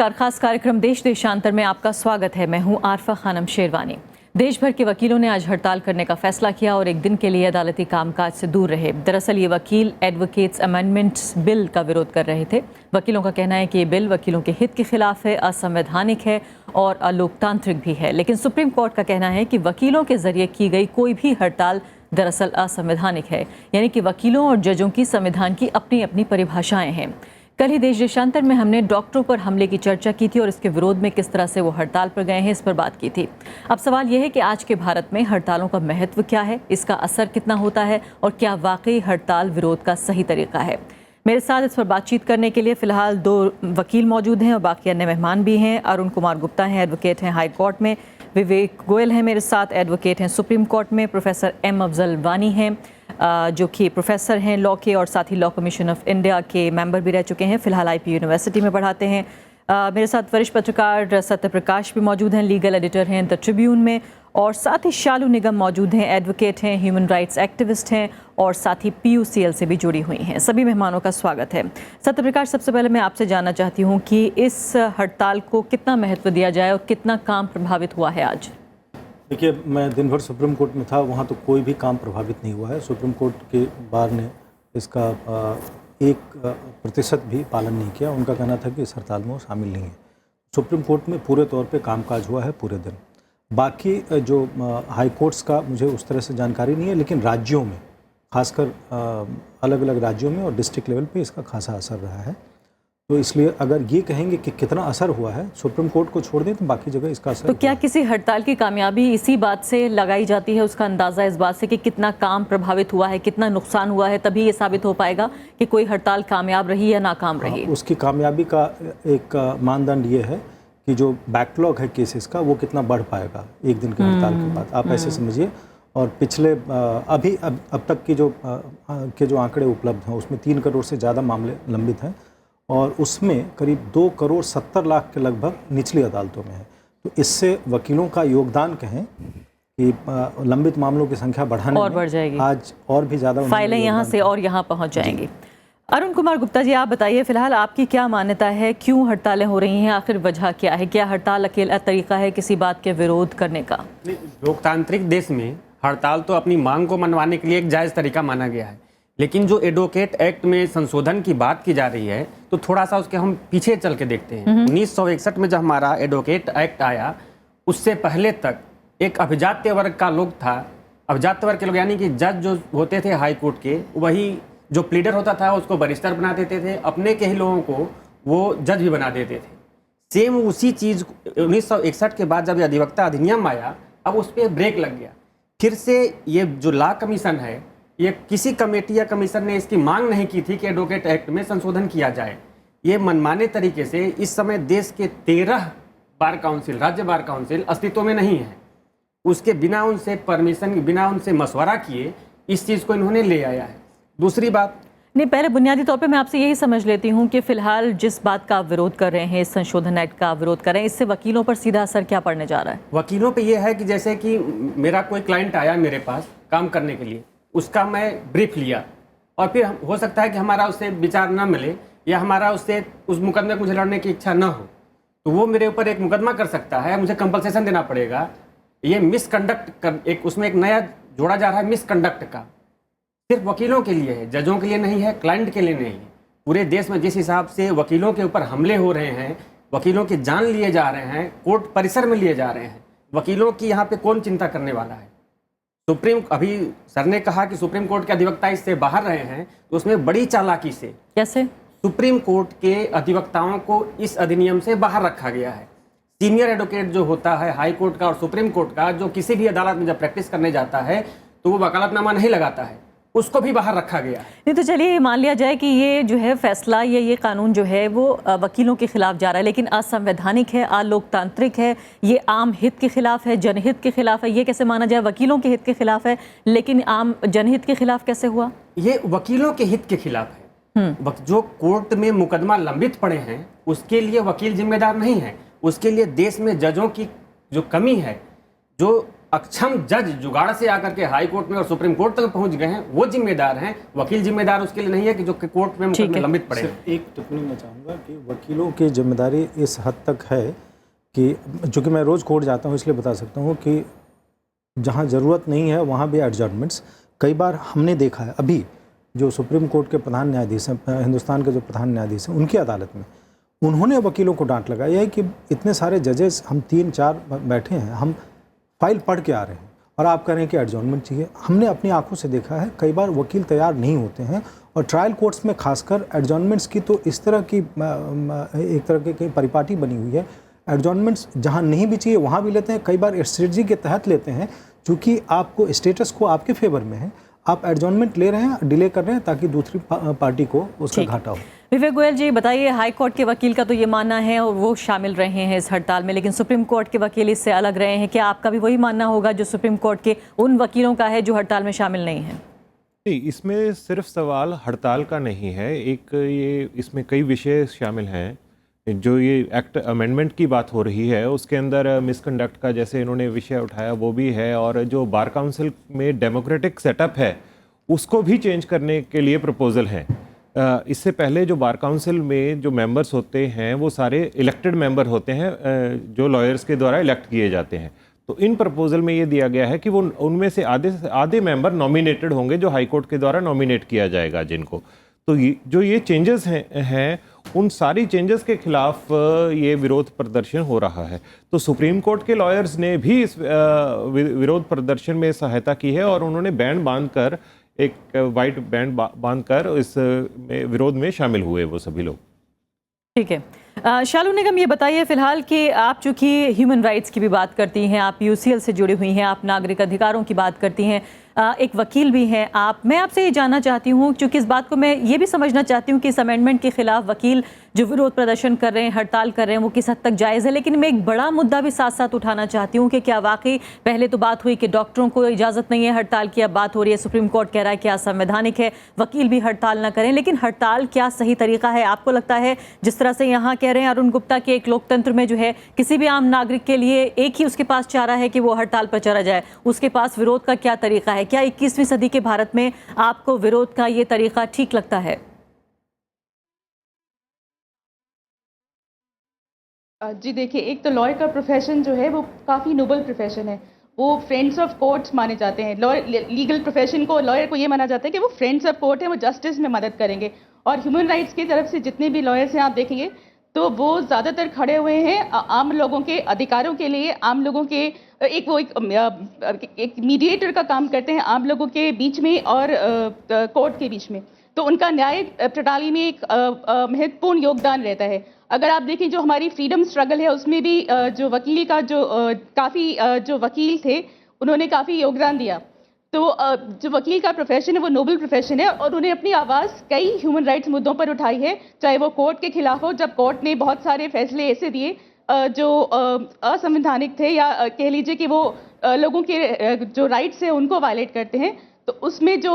नमस्कार। खास कार्यक्रम देश देशांतर में आपका स्वागत है। मैं हूं आरफा खानम शेरवानी। देश भर के वकीलों ने आज हड़ताल करने का फैसला किया और एक दिन के लिए अदालती कामकाज से दूर रहे। दरअसल ये वकील एडवोकेट्स अमेंडमेंट्स बिल का विरोध कर रहे थे। वकीलों का कहना है कि ये बिल वकीलों के हित के खिलाफ है, असंवैधानिक है और अलोकतांत्रिक भी है। लेकिन सुप्रीम कोर्ट का कहना है कि वकीलों के जरिए की गई कोई भी हड़ताल दरअसल असंवैधानिक है, यानी कि वकीलों और जजों की संविधान की अपनी अपनी परिभाषाएं हैं। कल ही देश देशांतर में हमने डॉक्टरों पर हमले की चर्चा की थी और इसके विरोध में किस तरह से वो हड़ताल पर गए हैं इस पर बात की थी। अब सवाल यह है कि आज के भारत में हड़तालों का महत्व क्या है, इसका असर कितना होता है और क्या वाकई हड़ताल विरोध का सही तरीका है। मेरे साथ इस पर बातचीत करने के लिए फिलहाल 2 वकील मौजूद हैं और बाकी अन्य मेहमान भी हैं। अरुण कुमार गुप्ता हैं, एडवोकेट हैं हाई कोर्ट में। विवेक गोयल हैं मेरे साथ, एडवोकेट हैं सुप्रीम कोर्ट में। प्रोफेसर एम अफजल वानी हैं जो कि प्रोफेसर हैं लॉ के और साथ ही लॉ कमीशन ऑफ इंडिया के मेंबर भी रह चुके हैं। फिलहाल आईपी यूनिवर्सिटी में पढ़ाते हैं। मेरे साथ वरिष्ठ पत्रकार सत्य प्रकाश भी मौजूद हैं, लीगल एडिटर हैं द ट्रिब्यून में। और साथ ही शालू निगम मौजूद हैं, एडवोकेट हैं, ह्यूमन राइट्स एक्टिविस्ट हैं और साथ ही PUCL से भी जुड़ी हुई हैं। सभी मेहमानों का स्वागत है। सत्य प्रकाश, सबसे पहले मैं आपसे जानना चाहती हूँ कि इस हड़ताल को कितना महत्व दिया जाए और कितना काम प्रभावित हुआ है आज। देखिए, मैं दिन भर सुप्रीम कोर्ट में था, वहाँ तो कोई भी काम प्रभावित नहीं हुआ है। सुप्रीम कोर्ट के बार ने इसका 1% भी पालन नहीं किया। उनका कहना था कि इस हड़ताल में वो शामिल नहीं है। सुप्रीम कोर्ट में पूरे तौर पे कामकाज हुआ है पूरे दिन। बाकी जो हाई कोर्ट्स का मुझे उस तरह से जानकारी नहीं है, लेकिन राज्यों में खासकर अलग अलग राज्यों में और डिस्ट्रिक्ट लेवल पे इसका खासा असर रहा है। तो इसलिए अगर ये कहेंगे कि कितना असर हुआ है, सुप्रीम कोर्ट को छोड़ दें तो बाकी जगह इसका असर। तो क्या किसी हड़ताल की कामयाबी इसी बात से लगाई जाती है, उसका अंदाज़ा इस बात से कि कितना काम प्रभावित हुआ है, कितना नुकसान हुआ है, तभी ये साबित हो पाएगा कि कोई हड़ताल कामयाब रही या नाकाम रही? उसकी कामयाबी का एक मानदंड ये है कि जो बैकलॉग है केसेस का वो कितना बढ़ पाएगा एक दिन के हड़ताल के बाद, आप ऐसे समझिए। और पिछले अब तक की जो आंकड़े उपलब्ध हैं उसमें 3 करोड़ से ज़्यादा मामले लंबित हैं और उसमें करीब 2 करोड़ 70 लाख के लगभग निचली अदालतों में है। तो इससे वकीलों का योगदान कहें कि लंबित मामलों की संख्या बढ़ाने और में बढ़ जाएगी, आज और भी ज़्यादा फाइलें यहाँ से और यहाँ पहुँच जाएंगी। अरुण कुमार गुप्ता जी, आप बताइए फिलहाल आपकी क्या मान्यता है, क्यों हड़तालें हो रही हैं, आखिर वजह क्या है? क्या हड़ताल अकेला तरीका है किसी बात के विरोध करने का? लोकतांत्रिक देश में हड़ताल तो अपनी मांग को मनवाने के लिए एक जायज़ तरीका माना गया है, लेकिन जो एडवोकेट एक्ट में संशोधन की बात की जा रही है तो थोड़ा सा उसके हम पीछे चल के देखते हैं। 1961 में जब हमारा एडवोकेट एक्ट आया, उससे पहले तक एक अभिजात्य वर्ग का लोग था। अभिजात्य वर्ग के लोग यानी कि जज जो होते थे हाई कोर्ट के, वही जो प्लीडर होता था उसको बैरिस्टर बना देते थे, अपने के ही लोगों को वो जज भी बना देते थे। सेम उसी चीज़ 1961 के बाद जब ये अधिवक्ता अधिनियम आया, अब उस पर ब्रेक लग गया। फिर से ये जो लॉ कमीशन है, ये किसी कमेटी या कमीशन ने इसकी मांग नहीं की थी कि एडवोकेट एक्ट में संशोधन किया जाए। ये मनमाने तरीके से इस समय देश के 13 बार काउंसिल, राज्य बार काउंसिल अस्तित्व में नहीं है। उसके बिना उनसे परमिशन, बिना उनसे मशवरा किए इस चीज़ को इन्होंने ले आया है। दूसरी बात नहीं, पहले बुनियादी तौर पे मैं आपसे यही समझ लेती हूँ कि फिलहाल जिस बात का आप विरोध कर रहे हैं, इस संशोधन एक्ट का विरोध कर रहे हैं, इससे वकीलों पर सीधा असर क्या पड़ने जा रहा है? वकीलों पे ये है कि जैसे कि मेरा कोई क्लाइंट आया मेरे पास काम करने के लिए, उसका मैं ब्रीफ लिया और फिर हो सकता है कि हमारा उससे विचार न मिले या हमारा उससे उस मुकदमे को मुझे लड़ने की इच्छा न हो, तो वो मेरे ऊपर एक मुकदमा कर सकता है, मुझे कंपलसेशन देना पड़ेगा। ये मिसकंडक्ट कर उसमें एक नया जोड़ा जा रहा है मिसकंडक्ट का। सिर्फ वकीलों के लिए है, जजों के लिए नहीं है, क्लाइंट के लिए नहीं है। पूरे देश में जिस हिसाब से वकीलों के ऊपर हमले हो रहे हैं, वकीलों की जान लिए जा रहे हैं, कोर्ट परिसर में लिए जा रहे हैं, वकीलों की यहाँ पे कौन चिंता करने वाला है? अभी सर ने कहा कि सुप्रीम कोर्ट के अधिवक्ता इससे बाहर रहे हैं, तो उसमें बड़ी चालाकी से कैसे सुप्रीम कोर्ट के अधिवक्ताओं को इस अधिनियम से बाहर रखा गया है। सीनियर एडवोकेट जो होता है हाई कोर्ट का और सुप्रीम कोर्ट का, जो किसी भी अदालत में जब प्रैक्टिस करने जाता है तो वो वकालतनामा नहीं लगाता है, उसको भी बाहर रखा गया है। नहीं तो चलिए मान लिया जाए कि ये जो है फैसला या ये कानून जो है वो वकीलों के खिलाफ जा रहा है, लेकिन असंवैधानिक है, अलोकतांत्रिक है, ये आम हित के खिलाफ है, जनहित के खिलाफ है। ये कैसे माना जाए? वकीलों के हित के खिलाफ है लेकिन आम जनहित के खिलाफ कैसे हुआ? ये वकीलों के हित के खिलाफ है। जो कोर्ट में मुकदमा लंबित पड़े हैं उसके लिए वकील जिम्मेदार नहीं है। उसके लिए देश में जजों की जो कमी है, जो अक्षम जज जुगाड़ से आकर के हाई कोर्ट में और सुप्रीम कोर्ट तक पहुंच गए हैं, वो जिम्मेदार हैं। वकील जिम्मेदार उसके लिए नहीं है कि जो कि कोर्ट में मुकदमे लंबित पड़े। एक टिप्पणी मैं चाहूँगा कि वकीलों की जिम्मेदारी इस हद तक है कि चूँकि मैं रोज़ कोर्ट जाता हूँ इसलिए बता सकता हूँ कि जहाँ ज़रूरत नहीं है वहाँ भी एडजर्नमेंट्स कई बार हमने देखा है। अभी जो सुप्रीम कोर्ट के प्रधान न्यायाधीश हैं, हिंदुस्तान के जो प्रधान न्यायाधीश हैं, उनकी अदालत में उन्होंने वकीलों को डांट लगाई है कि इतने सारे जजेस हम 3-4 बैठे हैं, हम फाइल पढ़ के आ रहे हैं और आप कह रहे हैं कि एडजॉर्नमेंट चाहिए। हमने अपनी आंखों से देखा है कई बार वकील तैयार नहीं होते हैं और ट्रायल कोर्ट्स में खासकर एडजॉर्नमेंट्स की तो इस तरह की एक तरह की परिपाटी बनी हुई है। एडजॉर्नमेंट्स जहां नहीं भी चाहिए वहां भी लेते हैं, कई बार स्ट्रेटजी के तहत लेते हैं, चूँकि आपको स्टेटस को आपके फेवर में है, आप एडजॉर्नमेंट ले रहे हैं, डिले कर रहे हैं ताकि दूसरी पार्टी को उसका घाटा हो। विवेक गोयल जी बताइए, हाई कोर्ट के वकील का तो ये मानना है और वो शामिल रहे हैं इस हड़ताल में, लेकिन सुप्रीम कोर्ट के वकील इससे अलग रहे हैं। क्या आपका भी वही मानना होगा जो सुप्रीम कोर्ट के उन वकीलों का है जो हड़ताल में शामिल नहीं है? नहीं, इसमें सिर्फ सवाल हड़ताल का नहीं है, एक ये इसमें कई विषय शामिल हैं। जो ये एक्ट अमेंडमेंट की बात हो रही है उसके अंदर मिसकंडक्ट का जैसे इन्होंने विषय उठाया वो भी है, और जो बार काउंसिल में डेमोक्रेटिक सेटअप है उसको भी चेंज करने के लिए प्रपोजल है। इससे पहले जो बार काउंसिल में जो मेंबर्स होते हैं वो सारे इलेक्टेड मेंबर होते हैं, जो लॉयर्स के द्वारा इलेक्ट किए जाते हैं। तो इन प्रपोजल में ये दिया गया है कि वो उनमें से आधे मेंबर नॉमिनेटेड होंगे, जो हाई कोर्ट के द्वारा नॉमिनेट किया जाएगा जिनको। तो ये चेंजेस हैं उन सारी चेंजेस के खिलाफ ये विरोध प्रदर्शन हो रहा है। तो सुप्रीम कोर्ट के लॉयर्स ने भी इस विरोध प्रदर्शन में सहायता की है और उन्होंने बैंड बांधकर, एक वाइट बैंड बांधकर इस विरोध में शामिल हुए वो सभी लोग। ठीक है, शालू निगम ये बताइए फिलहाल कि आप चूंकि ह्यूमन राइट्स की भी बात करती हैं, आप यूसीएल से जुड़ी हुई हैं, आप नागरिक अधिकारों की बात करती हैं, एक वकील भी हैं आप, मैं आपसे ये जानना चाहती हूँ, क्योंकि इस बात को मैं ये भी समझना चाहती हूँ कि इस अमेंडमेंट के खिलाफ वकील जो विरोध प्रदर्शन कर रहे हैं, हड़ताल कर रहे हैं, वो किस हद तक जायज़ है, लेकिन मैं एक बड़ा मुद्दा भी साथ साथ उठाना चाहती हूँ कि क्या वाकई पहले तो बात हुई कि डॉक्टरों को इजाज़त नहीं है हड़ताल की, अब बात हो रही है सुप्रीम कोर्ट कह रहा है कि असंवैधानिक है, वकील भी हड़ताल ना करें, लेकिन हड़ताल क्या सही तरीका है? आपको लगता है जिस तरह से यहाँ कह रहे हैं अरुण गुप्ता के एक लोकतंत्र में जो है किसी भी आम नागरिक के लिए एक ही उसके पास चारा है कि वो हड़ताल पर चला जाए, उसके पास विरोध का क्या तरीका है? क्या 21वीं सदी के भारत में आपको विरोध का ये तरीका ठीक लगता है? जी देखिए, एक तो लॉयर का प्रोफेशन जो है वो काफ़ी नोबल प्रोफेशन है। वो फ्रेंड्स ऑफ कोर्ट्स माने जाते हैं। लॉयर, लीगल प्रोफेशन को, लॉयर को ये माना जाता है कि वो फ्रेंड्स ऑफ कोर्ट हैं, वो जस्टिस में मदद करेंगे। और ह्यूमन राइट्स की तरफ से जितने भी लॉयर्स हैं आप देखेंगे तो वो ज़्यादातर खड़े हुए हैं आम लोगों के अधिकारों के लिए, आम लोगों के एक मीडिएटर का काम करते हैं आम लोगों के बीच में और कोर्ट के बीच में। तो उनका न्याय प्रणाली में एक महत्वपूर्ण योगदान रहता है। अगर आप देखें जो हमारी फ्रीडम स्ट्रगल है उसमें भी जो वकील का काफ़ी जो वकील थे उन्होंने काफ़ी योगदान दिया। तो जो वकील का प्रोफेशन है वो नोबल प्रोफेशन है और उन्हें अपनी आवाज़ कई ह्यूमन राइट्स मुद्दों पर उठाई है, चाहे वो कोर्ट के खिलाफ हो, जब कोर्ट ने बहुत सारे फैसले ऐसे दिए जो असंवैधानिक थे या कह लीजिए कि वो लोगों के जो राइट्स हैं उनको वायलेट करते हैं, तो उसमें जो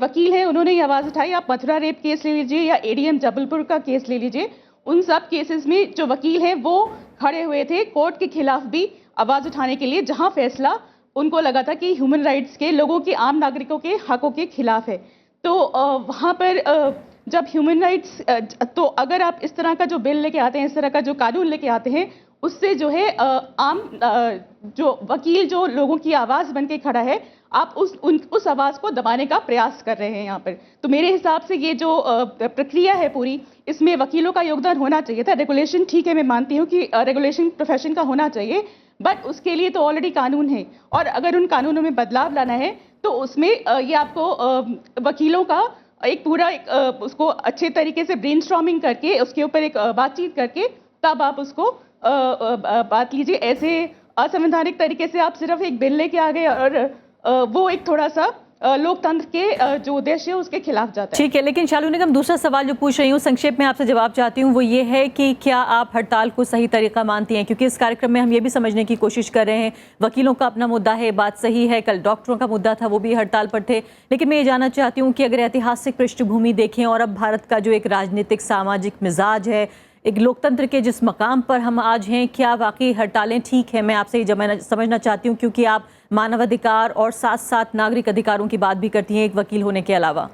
वकील हैं उन्होंने ये आवाज़ उठाई। आप मथुरा रेप केस ले लीजिए या एडीएम जबलपुर का केस ले लीजिए, उन सब केसेस में जो वकील हैं वो खड़े हुए थे कोर्ट के खिलाफ भी आवाज़ उठाने के लिए, जहां फैसला उनको लगा था कि ह्यूमन राइट्स के, लोगों के, आम नागरिकों के हकों के खिलाफ है। तो वहाँ पर जब ह्यूमन राइट्स, तो अगर आप इस तरह का जो बिल लेके आते हैं, इस तरह का जो कानून लेके आते हैं, उससे जो है आम जो वकील जो लोगों की आवाज़ बन के खड़ा है, आप उस आवाज़ को दबाने का प्रयास कर रहे हैं यहाँ पर। तो मेरे हिसाब से ये जो प्रक्रिया है पूरी, इसमें वकीलों का योगदान होना चाहिए था। रेगुलेशन ठीक है, मैं मानती हूँ कि रेगुलेशन प्रोफेशन का होना चाहिए, बट उसके लिए तो ऑलरेडी कानून है और अगर उन कानूनों में बदलाव लाना है तो उसमें ये आपको वकीलों का एक पूरा उसको अच्छे तरीके से ब्रेनस्टॉर्मिंग करके उसके ऊपर एक बातचीत करके तब आप उसको बात लीजिए। ऐसे असंवैधानिक तरीके से आप सिर्फ एक बिल लेके आ गए और वो एक थोड़ा सा लोकतंत्र के जो उद्देश्य है उसके खिलाफ जाता है। ठीक है, लेकिन शालू निगम, दूसरा सवाल जो पूछ रही हूँ, संक्षेप में आपसे जवाब चाहती हूँ, वो ये है कि क्या आप हड़ताल को सही तरीका मानती हैं? क्योंकि इस कार्यक्रम में हम ये भी समझने की कोशिश कर रहे हैं, वकीलों का अपना मुद्दा है, बात सही है, कल डॉक्टरों का मुद्दा था, वो भी हड़ताल पर थे, लेकिन मैं ये जानना चाहती हूँ कि अगर ऐतिहासिक पृष्ठभूमि देखें और अब भारत का जो एक राजनीतिक सामाजिक मिजाज है, एक लोकतंत्र के जिस मकाम पर हम आज हैं, क्या वाकई हड़तालें ठीक है? मैं आपसे ये समझना चाहती हूँ, क्योंकि आप मानवाधिकार और साथ साथ नागरिक अधिकारों की बात भी करती हैं एक वकील होने के अलावा।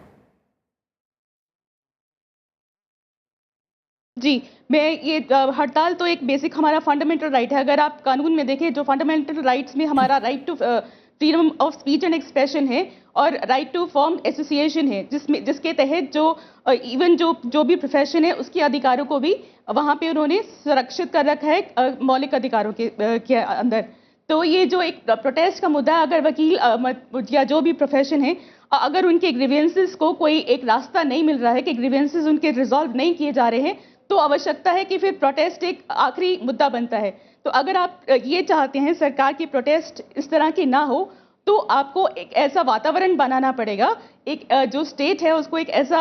जी, मैं ये हड़ताल तो एक बेसिक हमारा फंडामेंटल राइट है। अगर आप कानून में देखें, जो फंडामेंटल राइट्स में हमारा right to freedom of speech and expression है और राइट टू फॉर्म एसोसिएशन है, जिसके तहत जो इवन जो भी प्रोफेशन है उसके अधिकारों को भी वहाँ पे उन्होंने सुरक्षित कर रखा है मौलिक अधिकारों के अंदर। तो ये जो एक प्रोटेस्ट का मुद्दा, अगर वकील या जो भी प्रोफेशन है, अगर उनके ग्रीवेंसेस को कोई एक रास्ता नहीं मिल रहा है कि ग्रीवेंसेस उनके रिजॉल्व नहीं किए जा रहे हैं, तो आवश्यकता है कि फिर प्रोटेस्ट एक आखिरी मुद्दा बनता है। तो अगर आप ये चाहते हैं सरकार की प्रोटेस्ट इस तरह की ना हो, तो आपको एक ऐसा वातावरण बनाना पड़ेगा, एक जो स्टेट है उसको एक ऐसा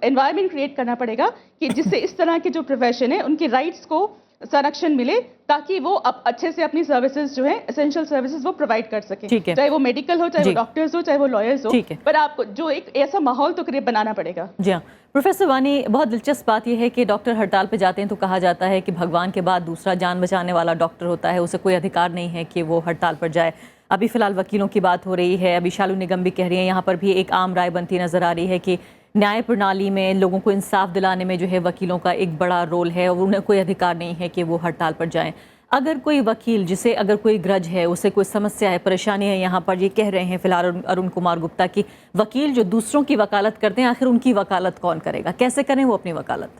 एनवायरनमेंट क्रिएट करना पड़ेगा कि जिससे इस तरह के जो प्रोफेशन है उनके राइट्स को संरक्षण मिले, ताकि वो अच्छे से अपनी सर्विसेज जो है, एसेंशियल सर्विसेज वो प्रोवाइड कर सकें। ठीक है। चाहे वो मेडिकल हो, चाहे वो डॉक्टर्स हो, चाहे वो लॉयर्स हो, ठीक है। पर आपको जो एक ऐसा माहौल तो बनाना पड़ेगा। जी हाँ, प्रोफेसर वानी, बहुत दिलचस्प बात यह है कि डॉक्टर हड़ताल पे जाते हैं तो कहा जाता है कि भगवान के बाद दूसरा जान बचाने वाला डॉक्टर होता है, उसे कोई अधिकार नहीं है कि वो हड़ताल पर जाए। अभी फिलहाल वकीलों की बात हो रही है, अभी शालू निगम भी कह रही है, यहाँ पर भी एक आम राय बनती नजर आ रही है कि न्याय प्रणाली में लोगों को इंसाफ दिलाने में जो है वकीलों का एक बड़ा रोल है और उन्हें कोई अधिकार नहीं है कि वो हड़ताल पर जाएं। अगर कोई वकील जिसे अगर कोई ग्रज है, उसे कोई समस्या है, परेशानी है, यहाँ पर ये कह रहे हैं फिलहाल अरुण कुमार गुप्ता की वकील जो दूसरों की वकालत करते हैं, आखिर उनकी वकालत कौन करेगा, कैसे करें वो अपनी वकालत?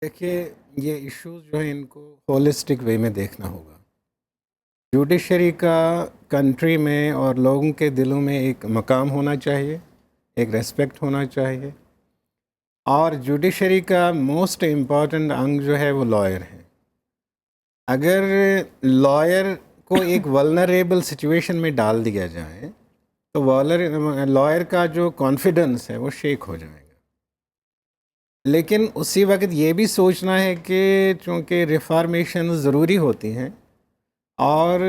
देखिए, ये इश्यूज जो है इनको होलिस्टिक वे में देखना होगा। जुडिशरी का कंट्री में और लोगों के दिलों में एक मकाम होना चाहिए, एक रेस्पेक्ट होना चाहिए, और जुडिशरी का मोस्ट इम्पॉर्टेंट अंग जो है वो लॉयर है। अगर लॉयर को एक वल्नरेबल सिचुएशन में डाल दिया जाए तो लॉयर का जो कॉन्फिडेंस है वो शेक हो जाएगा। लेकिन उसी वक्त ये भी सोचना है कि चूँकि रिफॉर्मेशन ज़रूरी होती हैं और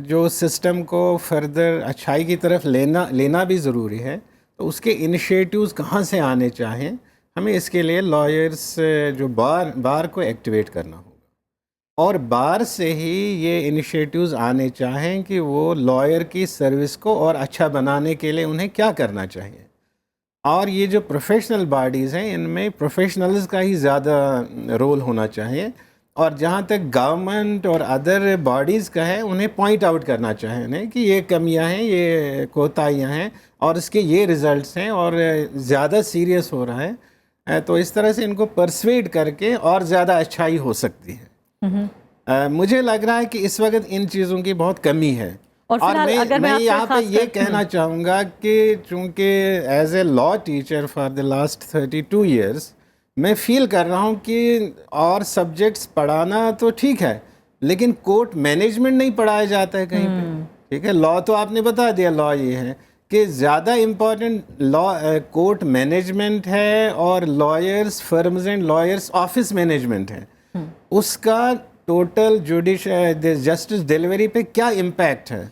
जो सिस्टम को फर्दर अच्छाई की तरफ लेना भी ज़रूरी है, तो उसके इनिशिएटिव्स कहाँ से आने चाहें, हमें इसके लिए लॉयर्स जो बार को एक्टिवेट करना होगा, और बार से ही ये इनिशिएटिव्स आने चाहें कि वो लॉयर की सर्विस को और अच्छा बनाने के लिए उन्हें क्या करना चाहिए। और ये जो प्रोफेशनल बॉडीज़ हैं, इनमें प्रोफेशनल्स का ही ज़्यादा रोल होना चाहिए, और जहाँ तक गवर्नमेंट और अदर बॉडीज़ का है, उन्हें पॉइंट आउट करना चाहिए कि ये कमियां हैं, ये कोताहियां हैं और इसके ये रिज़ल्ट्स हैं और ज़्यादा सीरियस हो रहा है। तो इस तरह से इनको परसुएड करके और ज़्यादा अच्छाई हो सकती है। मुझे लग रहा है कि इस वक्त इन चीज़ों की बहुत कमी है। और मैं यहाँ पे ये कहना चाहूँगा कि चूँकि as a law teacher for the last 32 years मैं फील कर रहा हूँ कि और सब्जेक्ट्स पढ़ाना तो ठीक है, लेकिन कोर्ट मैनेजमेंट नहीं पढ़ाया जाता है कहीं पे। ठीक है, लॉ तो आपने बता दिया, लॉ ये है कि ज़्यादा इम्पॉर्टेंट लॉ कोर्ट मैनेजमेंट है और lawyers firms and lawyers office management है। उसका टोटल जस्टिस डिलीवरी पे क्या इम्पैक्ट है।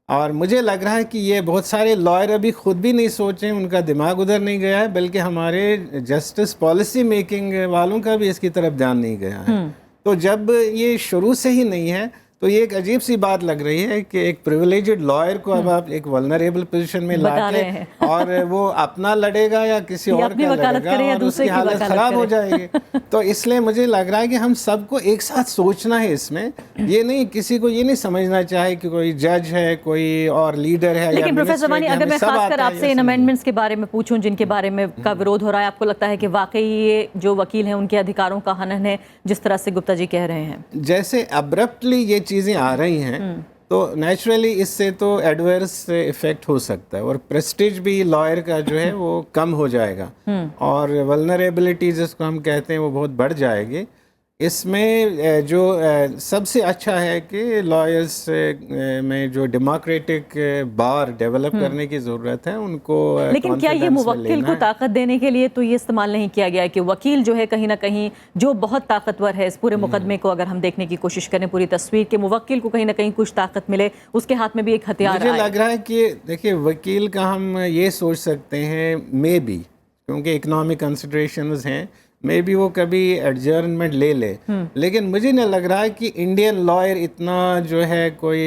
और मुझे लग रहा है कि ये बहुत सारे लॉयर अभी खुद भी नहीं सोचे, उनका दिमाग उधर नहीं गया है, बल्कि हमारे जस्टिस पॉलिसी मेकिंग वालों का भी इसकी तरफ ध्यान नहीं गया है। तो जब ये शुरू से ही नहीं है तो ये एक अजीब सी बात लग रही है कि एक प्रिविलेज्ड लॉयर को अब आप एक वल्नरेबल पोजीशन में लाके और वो अपना लड़ेगा या किसी और का लड़ेगा और उसकी हालत खराब हो जाएगी। तो इसलिए मुझे लग रहा है कि हम सबको एक साथ सोचना है इसमें, ये नहीं किसी को ये नहीं समझना चाहे कि कोई जज है, कोई और लीडर है। लेकिन प्रोफेसर वानी, अगर मैं खासकर आपसे इन अमेंडमेंट्स के बारे में पूछूं जिनके बारे में का विरोध हो रहा है, आपको लगता है कि वाकई ये जो वकील हैं उनके अधिकारों का हनन है जिस तरह से गुप्ता जी कह रहे हैं? जैसे अब्रप्टली ये चीज़ें आ रही हैं तो नेचुरली इससे तो एडवर्स इफेक्ट हो सकता है और प्रेस्टीज भी लॉयर का जो है वो कम हो जाएगा और वल्नरेबिलिटी जिसको हम कहते हैं वो बहुत बढ़ जाएगी। इसमें जो सबसे अच्छा है कि लॉयर्स में जो डेमोक्रेटिक बार डेवलप करने की ज़रूरत है उनको। लेकिन क्या ये मुवक्किल को ताकत देने के लिए तो ये इस्तेमाल नहीं किया गया है कि वकील जो है कहीं ना कहीं जो बहुत ताकतवर है, इस पूरे मुकदमे को अगर हम देखने की कोशिश करें पूरी तस्वीर के, मुवक्किल को कहीं ना कहीं कुछ ताकत मिले, उसके हाथ में भी एक हथियार मुझे लग रहा है कि देखिए वकील का हम ये सोच सकते हैं मे बी, क्योंकि इकोनॉमिक कंसिडरेशंस हैं, मे बी वो कभी एडजर्नमेंट ले ले, लेकिन मुझे नहीं लग रहा है कि इंडियन लॉयर इतना जो है कोई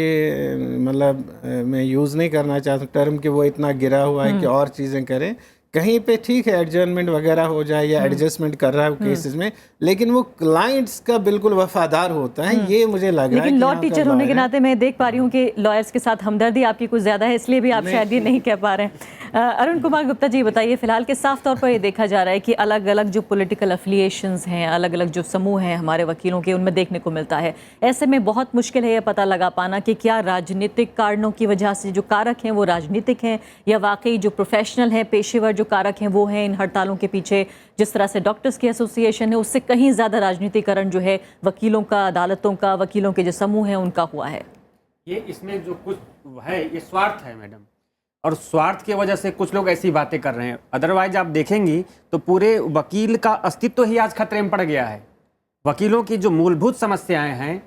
मतलब मैं यूज़ नहीं करना चाहता टर्म कि वो इतना गिरा हुआ है कि और चीज़ें करें। कहीं पे ठीक है एडजर्नमेंट वगैरह हो जाए या एडजस्टमेंट कर रहा है केसेस में, लेकिन वो क्लाइंट्स का बिल्कुल वफादार होता है, ये मुझे लग रहा है। लेकिन लॉ टीचर होने के नाते मैं देख पा रही हूँ कि लॉयर्स के साथ हमदर्दी आपकी कुछ ज़्यादा है, इसलिए भी आप शायद ये नहीं कह पा रहे हैं। अरुण कुमार गुप्ता जी बताइए, फिलहाल के साफ तौर पर ये देखा जा रहा है कि अलग अलग जो पॉलिटिकल अफिलिएशंस हैं, अलग अलग जो समूह हैं हमारे वकीलों के, उनमें देखने को मिलता है। ऐसे में बहुत मुश्किल है ये पता लगा पाना कि क्या राजनीतिक कारणों की वजह से जो कारक हैं वो राजनीतिक हैं या वाकई जो प्रोफेशनल हैं, पेशेवर जो कारक हैं वो हैं इन हड़तालों के पीछे। जिस तरह से डॉक्टर्स की एसोसिएशन है उससे कहीं ज़्यादा राजनीतिकरण जो है वकीलों का, अदालतों का, वकीलों के जो समूह हैं उनका हुआ है। ये इसमें जो कुछ है ये स्वार्थ है मैडम, और स्वार्थ की वजह से कुछ लोग ऐसी बातें कर रहे हैं। अदरवाइज आप देखेंगी तो पूरे वकील का अस्तित्व ही आज खतरे में पड़ गया है। वकीलों की जो मूलभूत समस्याएं हैं,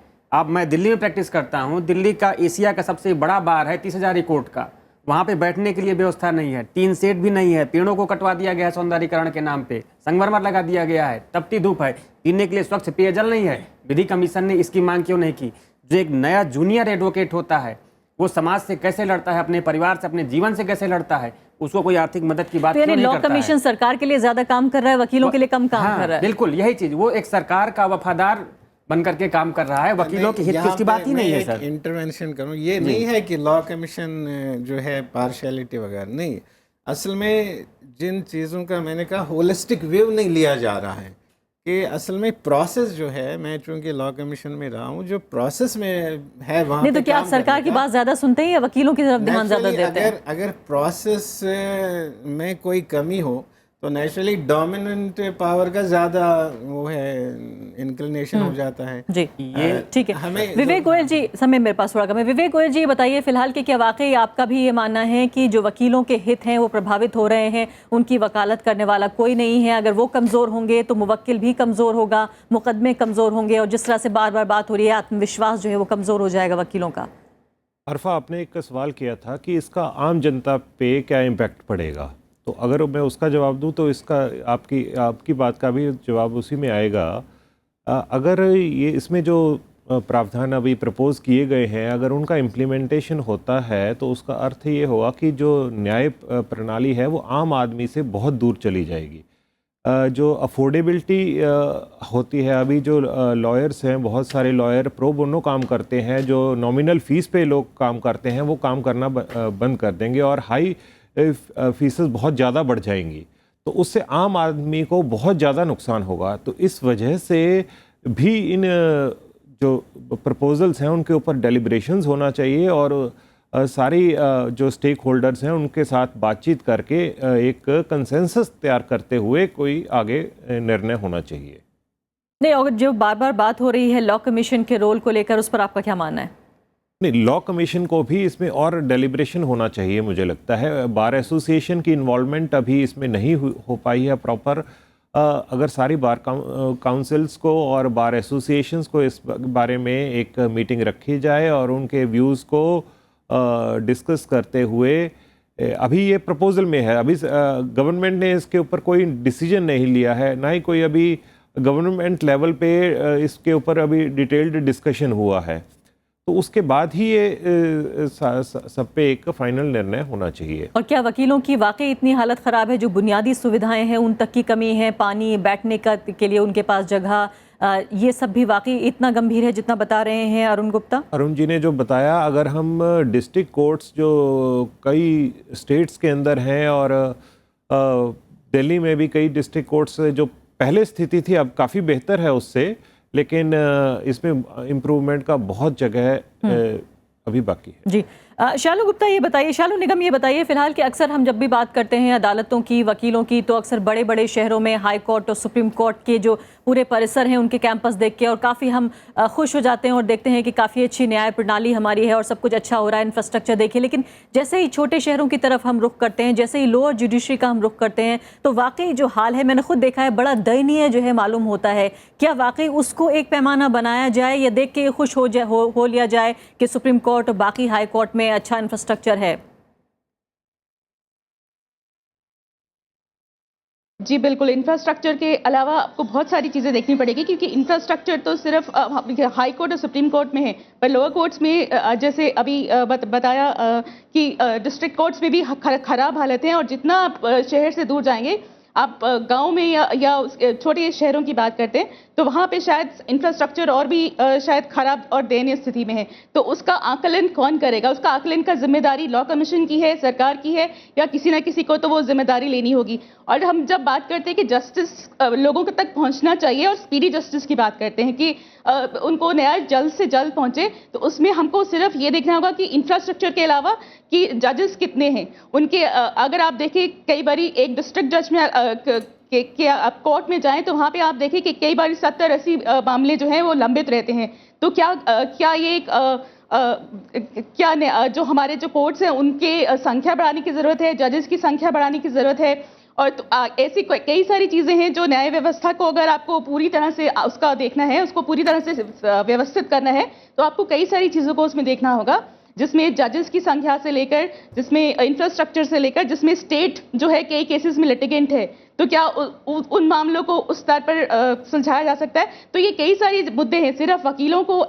मैं दिल्ली में प्रैक्टिस करता हूं, दिल्ली का एशिया का सबसे बड़ा बार है 30,000 कोर्ट का, वहां पे बैठने के लिए व्यवस्था नहीं है, टीन सेट भी नहीं है, पेड़ों को कटवा दिया गया है सौंदर्यीकरण के नाम पे, संगमरमर लगा दिया गया है, तपती धूप है, पीने के लिए स्वच्छ पेयजल नहीं है। विधि कमीशन ने इसकी मांग क्यों नहीं की? जो एक नया जूनियर एडवोकेट होता है वो समाज से कैसे लड़ता है, अपने परिवार से, अपने जीवन से कैसे लड़ता है, उसको कोई आर्थिक मदद की बात क्यों नहीं करता है? लॉ कमीशन सरकार के लिए ज्यादा काम कर रहा है, वकीलों के लिए कम काम कर रहा है। बिल्कुल यही चीज, वो एक सरकार का वफादार बन करके काम कर रहा है, वकीलों की हित की उसकी बात ही नहीं है सर। इंटरवेंशन करूं, ये नहीं है कि लॉ कमीशन जो है पार्शियलिटी वगैरह नहीं, असल में जिन चीज़ों का मैंने कहा होलिस्टिक व्यू नहीं लिया जा रहा है कि असल में प्रोसेस जो है, मैं चूंकि लॉ कमीशन में रहा हूँ, जो प्रोसेस में है वहाँ नहीं तो क्या आप सरकार की बात ज्यादा सुनते हैं या वकीलों की तरफ ध्यान ज्यादा देते हैं? अगर प्रोसेस में कोई कमी हो तो नेचुरली डोमिनेंट पावर का ज़्यादा वो है इंक्लिनेशन हो जाता है। जी ये ठीक है। हमें विवेक गोयल जी, समय मेरे पास थोड़ा कम है। विवेक गोयल जी बताइए फिलहाल कि क्या वाकई आपका भी ये मानना है कि जो वकीलों के हित हैं वो प्रभावित हो रहे हैं, उनकी वकालत करने वाला कोई नहीं है, अगर वो कमज़ोर होंगे तो मुवक्किल भी कमज़ोर होगा, मुकदमे कमज़ोर होंगे, और जिस तरह से बार बार बात हो रही है आत्मविश्वास जो है वो कमज़ोर हो जाएगा वकीलों का? अरफा, आपने एक सवाल किया था कि इसका आम जनता पे क्या इम्पैक्ट पड़ेगा, तो अगर मैं उसका जवाब दूं तो इसका आपकी बात का भी जवाब उसी में आएगा। अगर ये इसमें जो प्रावधान अभी प्रपोज किए गए हैं अगर उनका इम्प्लीमेंटेशन होता है तो उसका अर्थ ये होगा कि जो न्याय प्रणाली है वो आम आदमी से बहुत दूर चली जाएगी। जो अफोर्डेबिलिटी होती है, अभी जो लॉयर्स हैं, बहुत सारे लॉयर प्रो बोनो काम करते हैं, जो नॉमिनल फ़ीस पे लोग काम करते हैं वो काम करना बंद कर देंगे और हाई फीसेस बहुत ज़्यादा बढ़ जाएंगी, तो उससे आम आदमी को बहुत ज़्यादा नुकसान होगा। तो इस वजह से भी इन जो प्रपोजल्स हैं उनके ऊपर डेलिब्रेशंस होना चाहिए और सारी जो स्टेक होल्डर्स हैं उनके साथ बातचीत करके एक कंसेंसस तैयार करते हुए कोई आगे निर्णय होना चाहिए। नहीं, और जो बार बार बात हो रही है लॉ कमीशन के रोल को लेकर, उस पर आपका क्या मानना है? नहीं, लॉ कमीशन को भी इसमें और डेलिब्रेशन होना चाहिए मुझे लगता है। बार एसोसिएशन की इन्वॉल्वमेंट अभी इसमें नहीं हो पाई है प्रॉपर। अगर सारी बार काउंसिल्स को और बार एसोसिएशंस को इस बारे में एक मीटिंग रखी जाए और उनके व्यूज़ को डिस्कस करते हुए, अभी ये प्रपोजल में है, अभी गवर्नमेंट ने इसके ऊपर कोई डिसीजन नहीं लिया है, ना ही कोई अभी गवर्नमेंट लेवल पे इसके ऊपर अभी डिटेल्ड डिस्कशन हुआ है, तो उसके बाद ही ये सब पे एक फाइनल निर्णय होना चाहिए। और क्या वकीलों की वाकई इतनी हालत ख़राब है, जो बुनियादी सुविधाएं हैं उन तक की कमी है, पानी, बैठने का के लिए उनके पास जगह, ये सब भी वाकई इतना गंभीर है जितना बता रहे हैं अरुण गुप्ता? अरुण जी ने जो बताया, अगर हम डिस्ट्रिक्ट कोर्ट्स जो कई स्टेट्स के अंदर हैं और दिल्ली में भी कई डिस्ट्रिक्ट कोर्ट्स जो पहले स्थिति थी अब काफ़ी बेहतर है उससे, लेकिन इसमें इम्प्रूवमेंट का बहुत जगह अभी बाकी है। जी, शालू गुप्ता ये बताइए, शालू निगम ये बताइए फिलहाल कि अक्सर हम जब भी बात करते हैं अदालतों की, वकीलों की, तो अक्सर बड़े बड़े शहरों में हाई कोर्ट और सुप्रीम कोर्ट के जो पूरे परिसर हैं उनके कैंपस देख के और काफ़ी हम खुश हो जाते हैं और देखते हैं कि काफ़ी अच्छी न्याय प्रणाली हमारी है और सब कुछ अच्छा हो रहा है, इंफ्रास्ट्रक्चर देखिए। लेकिन जैसे ही छोटे शहरों की तरफ हम रुख करते हैं, जैसे ही लोअर जुडिशरी का हम रुख करते हैं, तो वाकई जो हाल है मैंने खुद देखा है, बड़ा दयनीय जो है मालूम होता है। क्या वाकई उसको एक पैमाना बनाया जाए या देख के खुश हो लिया जाए कि सुप्रीम कोर्ट और बाकी हाई कोर्ट में अच्छा इंफ्रास्ट्रक्चर है? जी बिल्कुल, इंफ्रास्ट्रक्चर के अलावा आपको बहुत सारी चीज़ें देखनी पड़ेगी, क्योंकि इंफ्रास्ट्रक्चर तो सिर्फ हाई कोर्ट और सुप्रीम कोर्ट में है, पर लोअर कोर्ट्स में जैसे अभी बताया कि डिस्ट्रिक्ट कोर्ट्स में भी खराब हालत है। और जितना आप शहर से दूर जाएंगे, आप गांव में या छोटे शहरों की बात करते हैं, तो वहाँ पे शायद इंफ्रास्ट्रक्चर और भी शायद खराब और दयनीय स्थिति में है। तो उसका आकलन कौन करेगा? उसका आकलन का जिम्मेदारी लॉ कमीशन की है, सरकार की है, या किसी ना किसी को तो वो जिम्मेदारी लेनी होगी। और हम जब बात करते हैं कि जस्टिस लोगों तक पहुंचना चाहिए और स्पीडी जस्टिस की बात करते हैं कि उनको न्याय जल्द से जल्द पहुंचे, तो उसमें हमको सिर्फ ये देखना होगा कि इंफ्रास्ट्रक्चर के अलावा कि जजेस कितने हैं उनके। अगर आप देखें कई बारी एक डिस्ट्रिक्ट जज में कि आप कोर्ट में जाएं, तो वहाँ पे आप देखें कि कई बार 70-80 मामले जो हैं वो लंबित रहते हैं। तो क्या ये एक जो हमारे जो कोर्ट्स हैं उनके संख्या बढ़ाने की ज़रूरत है, जजेस की संख्या बढ़ाने की ज़रूरत है। और तो ऐसी कई सारी चीज़ें हैं जो न्याय व्यवस्था को अगर आपको पूरी तरह से उसका देखना है, उसको पूरी तरह से व्यवस्थित करना है, तो आपको कई सारी चीज़ों को उसमें देखना होगा, जिसमें जजेस की संख्या से लेकर, जिसमें इंफ्रास्ट्रक्चर से लेकर, जिसमें स्टेट जो है कई केसेस में लिटिगेंट है, तो क्या उन मामलों को उस स्तर पर सुलझाया जा सकता है? तो ये कई सारी मुद्दे हैं। सिर्फ वकीलों को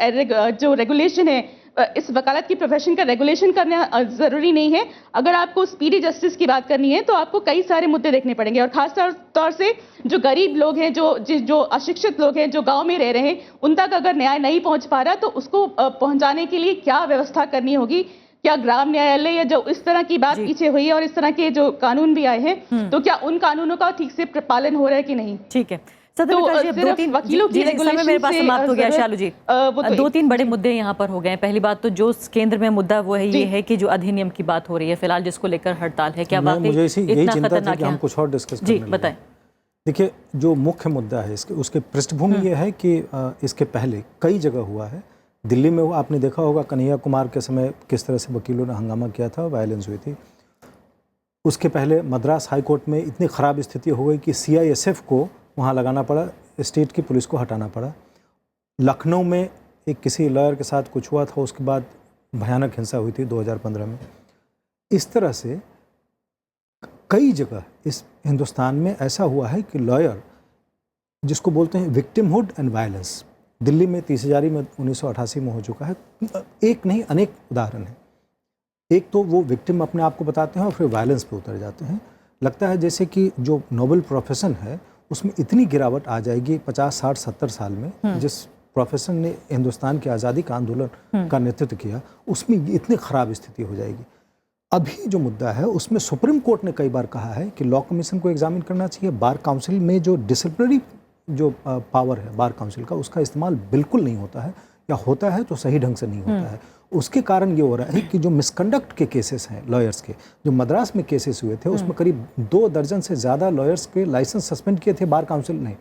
जो रेगुलेशन है, इस वकालत की प्रोफेशन का रेगुलेशन करना ज़रूरी नहीं है। अगर आपको स्पीडी जस्टिस की बात करनी है, तो आपको कई सारे मुद्दे देखने पड़ेंगे। और खास तौर से जो गरीब लोग हैं, जो अशिक्षित लोग हैं, जो गांव में रह रहे हैं, उन तक अगर न्याय नहीं पहुंच पा रहा, तो उसको पहुंचाने के लिए क्या व्यवस्था करनी होगी? क्या ग्राम न्यायालय या जो इस तरह की बात पीछे हुई है और इस तरह के जो कानून भी आए हैं, तो क्या उन कानूनों का ठीक से पालन हो रहा है कि नहीं? ठीक है। वकीलों की रेगुलेशन मेरे पास समाप्त हो गया। शालू जी, दो तीन बड़े मुद्दे यहाँ पर हो गए हैं। पहली बात तो जो केंद्र में मुद्दा वो है, ये है कि जो अधिनियम की बात हो रही है फिलहाल, जिसको लेकर हड़ताल है, क्या वाकई इतना खतरनाक है? हम कुछ और डिस्कस जी बताएं। देखिए, जो मुख्य मुद्दा है उसके पृष्ठभूमि ये है कि इसके पहले कई जगह हुआ है। दिल्ली में आपने देखा होगा कन्हैया कुमार के समय किस तरह से वकीलों ने हंगामा किया था, वायलेंस हुई थी। उसके पहले मद्रास हाई कोर्ट में इतनी ख़राब स्थिति हो गई कि CISF को वहाँ लगाना पड़ा, स्टेट की पुलिस को हटाना पड़ा। लखनऊ में एक किसी लॉयर के साथ कुछ हुआ था, उसके बाद भयानक हिंसा हुई थी 2015 में। इस तरह से कई जगह इस हिंदुस्तान में ऐसा हुआ है कि लॉयर, जिसको बोलते हैं विक्टिमहुड एंड वायलेंस, दिल्ली में 30,000 में 1988 में हो चुका है। एक नहीं, अनेक उदाहरण हैं। एक तो वो विक्टिम अपने आप को बताते हैं और फिर वायलेंस पे उतर जाते हैं। लगता है जैसे कि जो नोबल प्रोफेशन है उसमें इतनी गिरावट आ जाएगी 50, 60, 70 साल में, जिस प्रोफेशन ने हिंदुस्तान की आज़ादी का आंदोलन का नेतृत्व किया, उसमें इतनी ख़राब स्थिति हो जाएगी। अभी जो मुद्दा है उसमें सुप्रीम कोर्ट ने कई बार कहा है कि लॉ कमीशन को एग्जामिन करना चाहिए। बार काउंसिल में जो डिसिप्लिनरी जो पावर है बार काउंसिल का, उसका इस्तेमाल बिल्कुल नहीं होता है, या होता है तो सही ढंग से नहीं होता है। उसके कारण ये हो रहा है कि जो मिसकंडक्ट के केसेस हैं लॉयर्स के, जो मद्रास में केसेस हुए थे, उसमें करीब 2 दर्जन से ज़्यादा लॉयर्स के लाइसेंस सस्पेंड किए थे बार काउंसिल ने,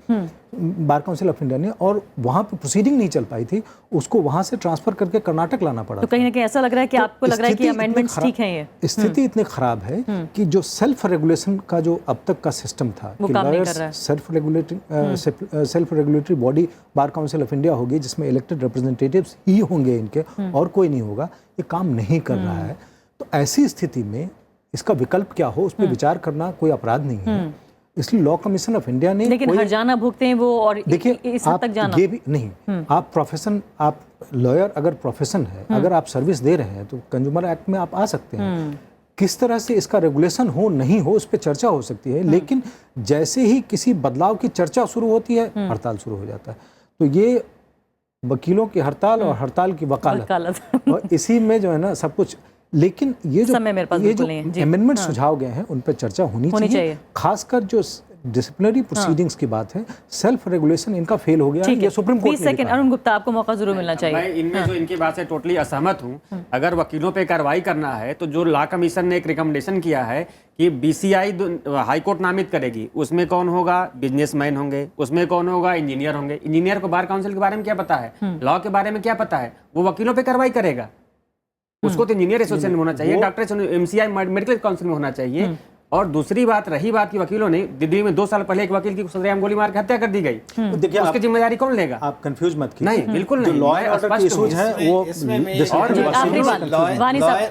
बार काउंसिल ऑफ इंडिया ने, और वहाँ पे प्रोसीडिंग नहीं चल पाई थी, उसको वहाँ से ट्रांसफर करके कर्नाटक लाना पड़ा। तो कहीं ना कहीं ऐसा लग रहा है कि आपको लग रहा है कि अमेंडमेंट्स ठीक हैं। ये स्थिति इतनी खराब है कि जो सेल्फ रेगुलेशन का जो अब तक का सिस्टम था कि lawyers self regulatory body bar council of India होगी, जिसमें इलेक्टेड रिप्रेजेंटेटिव्स ही होंगे इनके, और कोई नहीं होगा, ये काम नहीं कर रहा है। तो ऐसी स्थिति में इसका विकल्प क्या हो, उस पर विचार करना कोई अपराध नहीं है। इसलिए लॉ कमीशन ऑफ इंडिया ने, लेकिन हर जाना भुगते हैं वो, और देखिए इस हद तक जाना ये भी नहीं। आप प्रोफेशन, आप लॉयर अगर प्रोफेशन है, अगर आप सर्विस दे रहे हैं, तो कंज्यूमर एक्ट में आप आ सकते हैं। किस तरह से इसका रेगुलेशन हो नहीं हो, उस पर चर्चा हो सकती है, लेकिन जैसे ही किसी बदलाव की चर्चा शुरू होती है, हड़ताल शुरू हो जाता है। तो ये वकीलों की हड़ताल और हड़ताल की वकालत और इसी में जो है ना सब कुछ। लेकिन ये जो अमेंडमेंट सुझाव गए हैं उन पर चर्चा होनी चाहिए। खासकर जो डिसिप्लिनरी प्रोसीडिंग्स की बात है, सेल्फ रेगुलेशन इनका फेल हो गया है, ये supreme court 20 second Arun Gupta, आपको मौका जरूर मिलना चाहिए। मैं इनमें जो इनकी बात से टोटली असहमत हूं। अगर वकीलों पे कार्रवाई करना है, तो जो लॉ कमीशन ने एक रिकमेंडेशन किया है कि BCI हाई कोर्ट नामित करेगी, उसमें कौन होगा? बिजनेसमैन होंगे, उसमें कौन होगा? इंजीनियर होंगे। इंजीनियर को बार काउंसिल के बारे में क्या पता है, लॉ के बारे में क्या पता है? वो वकीलों पे कार्रवाई करेगा। उसको तो इंजीनियर एसोसिएशन में होना चाहिए, डॉक्टर MCI मेडिकल काउंसिल में होना चाहिए। और दूसरी बात, रही बात की वकीलों ने, दिल्ली में 2 साल पहले एक वकील की सरेआम गोली मार के हत्या कर दी गई, देखिए उसकी जिम्मेदारी कौन लेगा? आप कंफ्यूज मत कीजिए। नहीं, बिल्कुल नहीं। लॉ एंड ऑर्डर की इश्यूज हैं वो,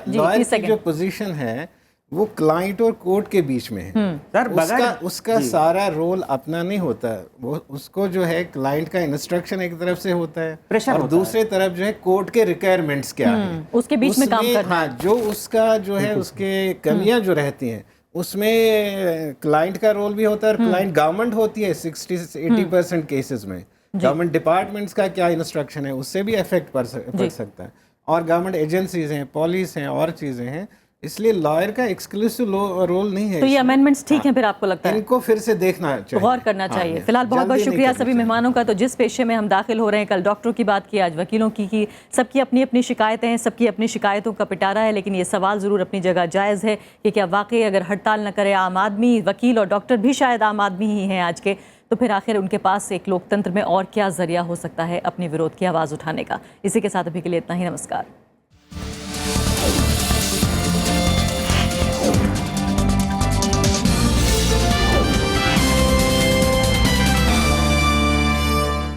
लॉयर की जो पोजीशन है वो क्लाइंट और कोर्ट के बीच में है। सर उसका सारा रोल अपना नहीं होता, वो उसको जो है क्लाइंट का इंस्ट्रक्शन एक तरफ से होता है प्रेशर और होता दूसरे तरफ जो है कोर्ट के रिक्वायरमेंट्स क्या है, उसके बीच में काम करना। हाँ, जो उसका जो है उसके कमियां जो रहती हैं उसमें क्लाइंट का रोल भी होता है और क्लाइंट गवर्नमेंट होती है 60-80% केसेस में। गवर्नमेंट डिपार्टमेंट्स का क्या इंस्ट्रक्शन है उससे भी इफेक्ट पड़ सकता है, और गवर्नमेंट एजेंसीज हैं, पुलिस हैं और चीज़ें हैं, इसलिए लॉयर का एक्सक्लूसिव रोल नहीं है। तो ये अमेंडमेंट्स ठीक हैं फिर आपको लगता है? इनको फिर से देखना चाहिए, गौर करना चाहिए। फिलहाल बहुत बहुत शुक्रिया सभी मेहमानों का। तो जिस पेशे में हम दाखिल हो रहे हैं, कल डॉक्टरों की बात की, आज वकीलों की सबकी अपनी अपनी शिकायतें हैं, सबकी अपनी शिकायतों का पिटारा है, लेकिन ये सवाल ज़रूर अपनी जगह जायज़ है कि क्या वाकई अगर हड़ताल न करे आम आदमी, वकील और डॉक्टर भी शायद आम आदमी ही हैं आज के, तो फिर आखिर उनके पास एक लोकतंत्र में और क्या जरिया हो सकता है अपने विरोध की आवाज़ उठाने का। इसी के साथ अभी के लिए इतना ही। नमस्कार।